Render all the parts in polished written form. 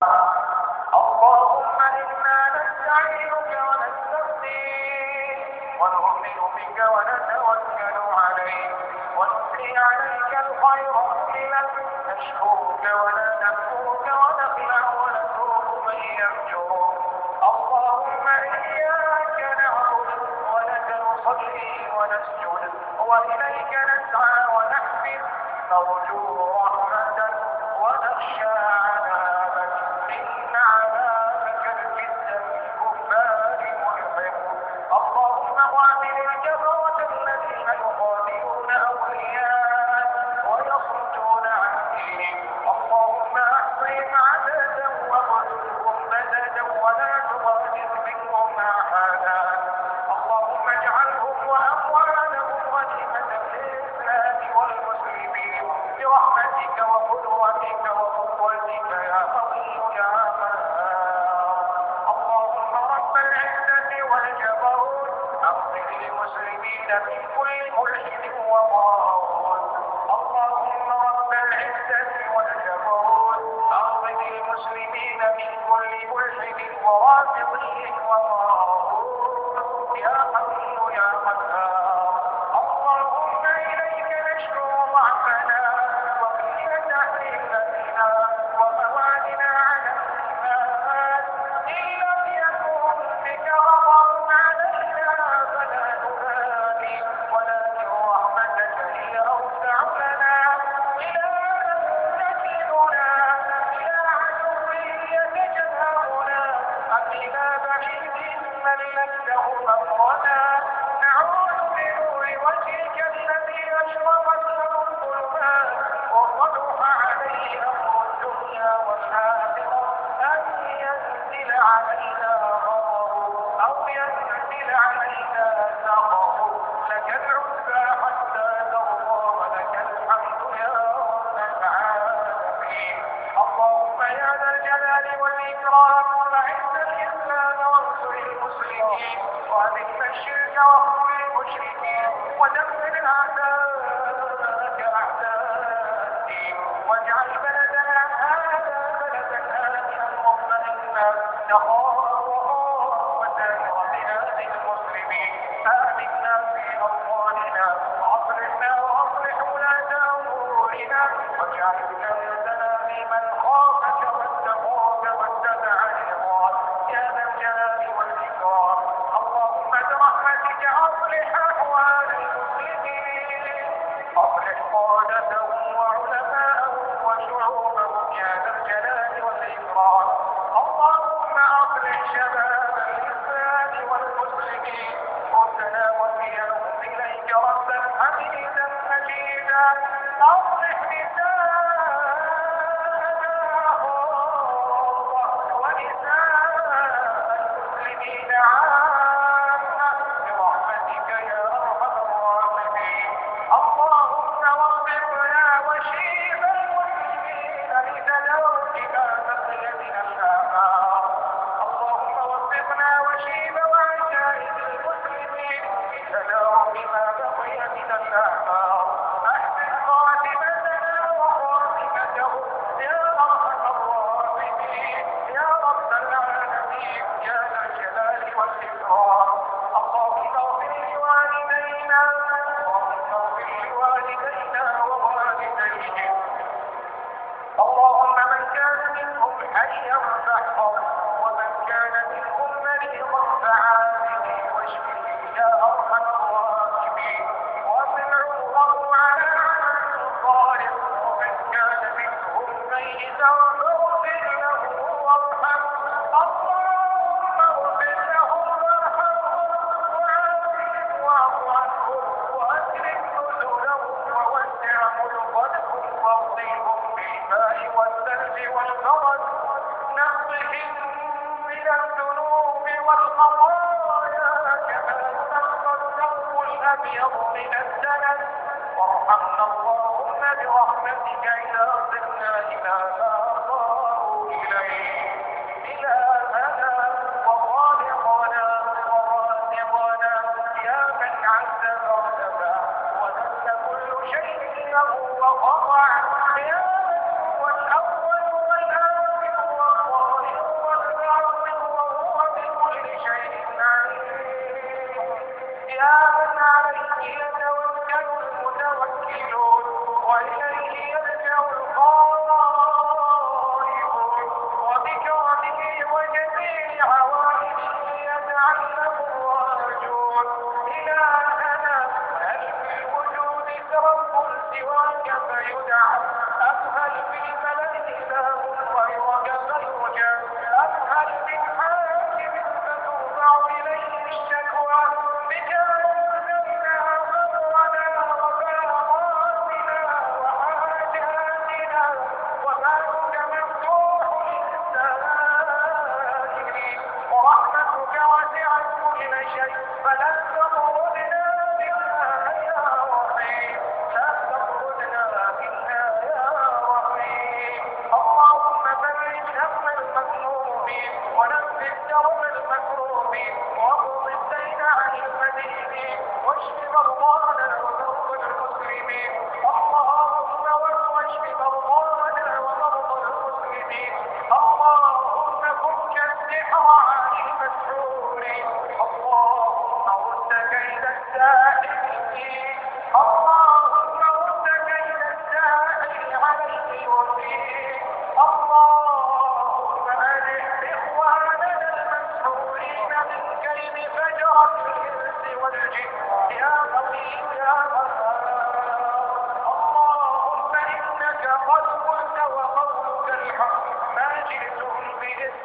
اللهم إنا نستعينك ونستهديك ونؤمن بك ونتوكل عليك ونثني عليك الخير كله نشكرك ولا نكفرك ونخلع ونترك من يفجرك. اللهم إياك نعبد ولك نصلي ونسجد وإليك نسعى ونحفظ نرجو رحمتك ونخشى عذابك إن عذابك الجد بالكفار ملحق. اللهم قاتل الكفرة الذين يقاتلون أولياءك ويصدون عن دينك. اللهم أحصهم عددا واقتلهم بددا ولا تغادر منهم أحدا. اللهم اجعلهم وأموالهم غنيمة للإسلام والمسلمين برحمتك وقدرتك وقوتك يا قوي يا قهار. اللهم رب العزة والجبروت أغفر للمسلمين من كل ملحد وضال. اللهم رب العزة والجبروت أغفر للمسلمين من كل ملحد ورافضي وضال يا قوي يا قهار. اللهم إليك نشكو ضعفنا وقلة حيلتنا وموالنا على الإيمان. إن لم يكن بك غضب علينا فلا نبالي ولكن رحمتك هي أوسع لنا. إلى نكلنا إلى عدو يتجهرنا أم إلى بعيد ملكته أمرنا. نعوذ بنور وجهك الذي أشرقت له الظلمات وصلح عليه أمر الدنيا والآخرة أن ينزل علينا غضبه أو ينزل علينا سخطه. لك العزى حتى ترضى ولك الحمد يا رب العالمين. اللهم يا ذا الجلال والإكرام أعز الإسلام وانصر المسلمين وأذل الشرك واخذل المشركين ودمر أعداءك أعداء الدين واجعل بلدنا هذا بلدا آمنا مطمئنا نخاف وسائر بلاد المسلمين. آمنا في أوطاننا وأصلحنا وأصلح ولاة أمورنا واجعل بلادنا ممن خافك واتقاك واتبع رضاك يا ذا الجلال والإكرام. اللهم برحمتك أصلح أحوال المسلمين أصلح قادتهم وعلماءهم وشعوبهم يا ذا الجلال والإكرام. اللهم أصلح شباب الإسلام والمسلمين ردنا وفيهم إليك ربا حميدا مجيدا. أصلح نساءنا ونساء المسلمين عامة برحمتك يا أرحم الراحمين. اللهم وفقنا وشيب المسلمين لتدارك ما بقي من الآثار. اللهم وفقنا وشيب وعجائز المسلمين لتدارك ما بقي من الآثار. أحسن خاتمتنا وخاتمتهم يا أرحم الراحمين يا رب العالمين يا ذا الجلال والإكرام. اللهم اغفر لوالدينا ووالديهم. اللهم من كان منهم حيا فاحفظه ومن كان منهم مريضا فعافه واشفه يا أرحم الراحمين ومن عمره على عمل صالح ومن كان منهم ميتا فاغفر له وارحمه. اللهم اغفر لهم وارحمهم وعافهم واعف عنهم وأكرم نزلهم ووسع مدخلهم واغسلهم بالماء والثلج والبرد نقهم من الذنوب والخطايا كما ينقى الثوب الأبيض من الدنس. وارحمنا اللهم برحمتك إذا صرنا إلى ما صاروا إليه. إلهنا وخالقنا ورازقنا يا من عز وارتفع وذل كل شيء له وخضع يا من هو الأول والآخر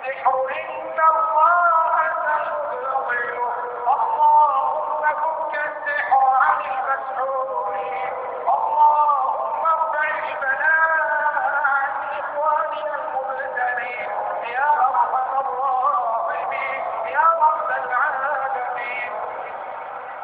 السحر إن الله سيبطله. اللهم فك السحر عن المسحورين. اللهم ارفع البلاء عن إخواننا المبتلين يا أرحم الراحمين يا رب العالمين.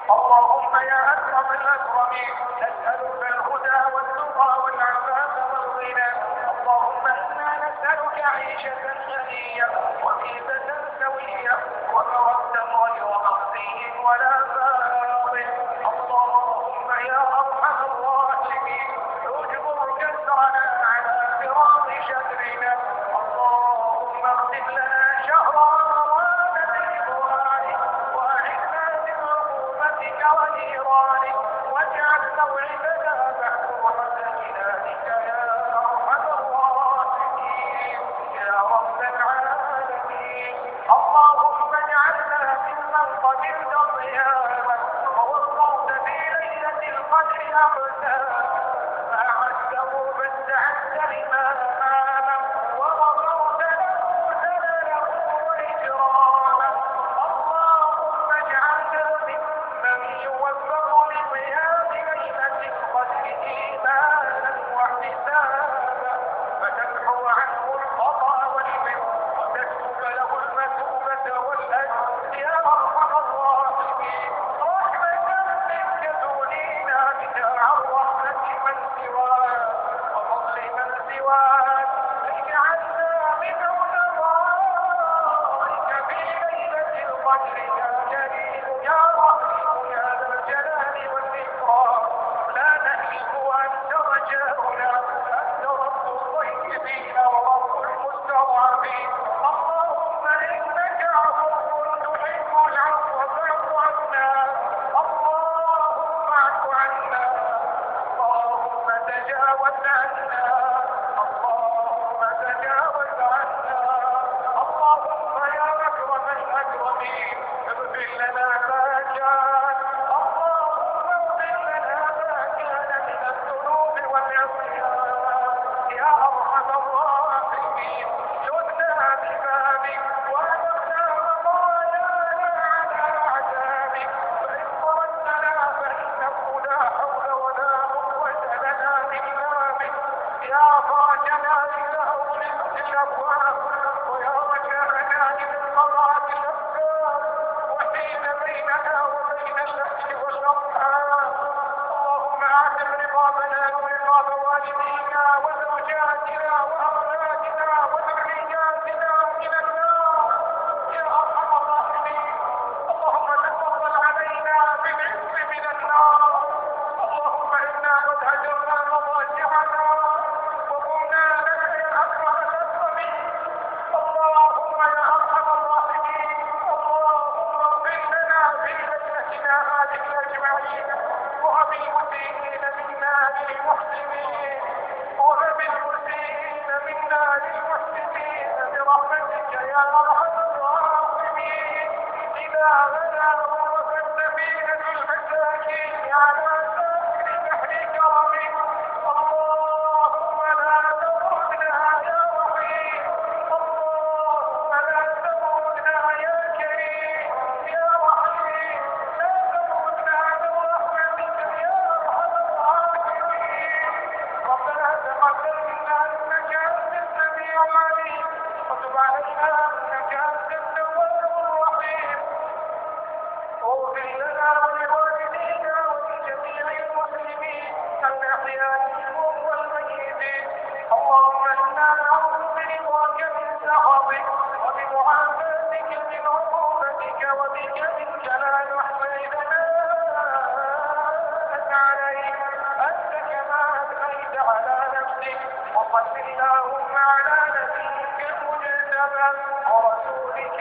اللهم يا أكرم الأكرمين نسألك الهدى والتقى والعفاف والغنى. اللهم إنا نسألك عيشة هنية وميتة سوية ومردا غير مخزي ولا باطل. اللهم يا أرحم الراحمين اجبر كسرنا على فراق شرنا. اللهم اغفر لنا شهر رمضان برضوانك وأعنا من عقوبتك ونيرانك واجعل موعدنا محفوظا بإلهك يا أرحم الراحمين يا رب العالمين. اللهم اجعلنا ممن قبلت صيامه ووفقت في ليلة القدر أقسامه فأعده فاستعدت لما أمامه وغفرت له زلله وإكرامه. اللهم اجعلنا ممن يوفق لقيام ليلة القدر إيمانا واحتسابا فتمحو عنه الخطأ والإثم وتكتب له المثوبة والأجر يا أرحم الراحمين. رحمة منك تغنينا بها عن رحمة من سواك وفضل من سواك. اجعلنا من علمائك في ليلة القدر يا جليل يا رحيم يا ذا الجلال والإكرام. لا نهلك وأنت رجاؤنا أنت رب الطيبين ورب المستضعفين. اللهم إنك عفو تحب العفو فاعف عنا. اللهم اعف عنا. اللهم تجاوز عنا. اللهم تجاوز عنا. اللهم يا أكرم الأكرمين اغفر لنا ما كان. اللهم اغفر لنا ما كان من الذنوب والعصيان يا أرحم الراحمين. جدنا ببابك وأدخنا مطايانا على أعدامك فإن ردنا فإنه لا حول ولا قوة لنا إلا بك يا خاتنا إلى أغلق الأبواب ويا رجاءنا للقضاء الأسباب وحين بيننا وبين الأهل والأرحام. اللهم أعتق رقابنا ورقاب والدينا وزوجاتنا وأولادنا وذرياتنا من النار يا أرحم الراحمين. اللهم تفضل علينا بالعز من النار. اللهم إنا قد هجرنا مضاجعنا وقمنا لك يا أكرم الأكرمين. اللهم يا أرحم الراحمين. اللهم اغفر لنا في ليلتنا هذه أجمعين وبالمسيئين منا للمحسنين وبالمسيئين منا للمحسنين برحمتك يا أرحم الراحمين. إلهنا وقف السفينة المساكين على ساحل بحر كرمك. اللهم لا تطردنا يا رحيم. اللهم لا تطردنا يا كريم يا رحيم. لا تطردنا من رحمتك يا أرحم الراحمين. ربنا تقبل منا إنك أنت السميع العليم وتب علينا إنك أنت التواب الرحيم. واغفر لنا ولوالدينا ولجميع المسلمين الأحياء منهم والميتين. اللهم إنا نعوذ برضاك من سخطك وبمعافاتك من عقوبتك وبك منك لا نحصي ثناء عليك أنت كما أثنيت على نفسك. وصل اللهم على نبيك المجتبى ورسولك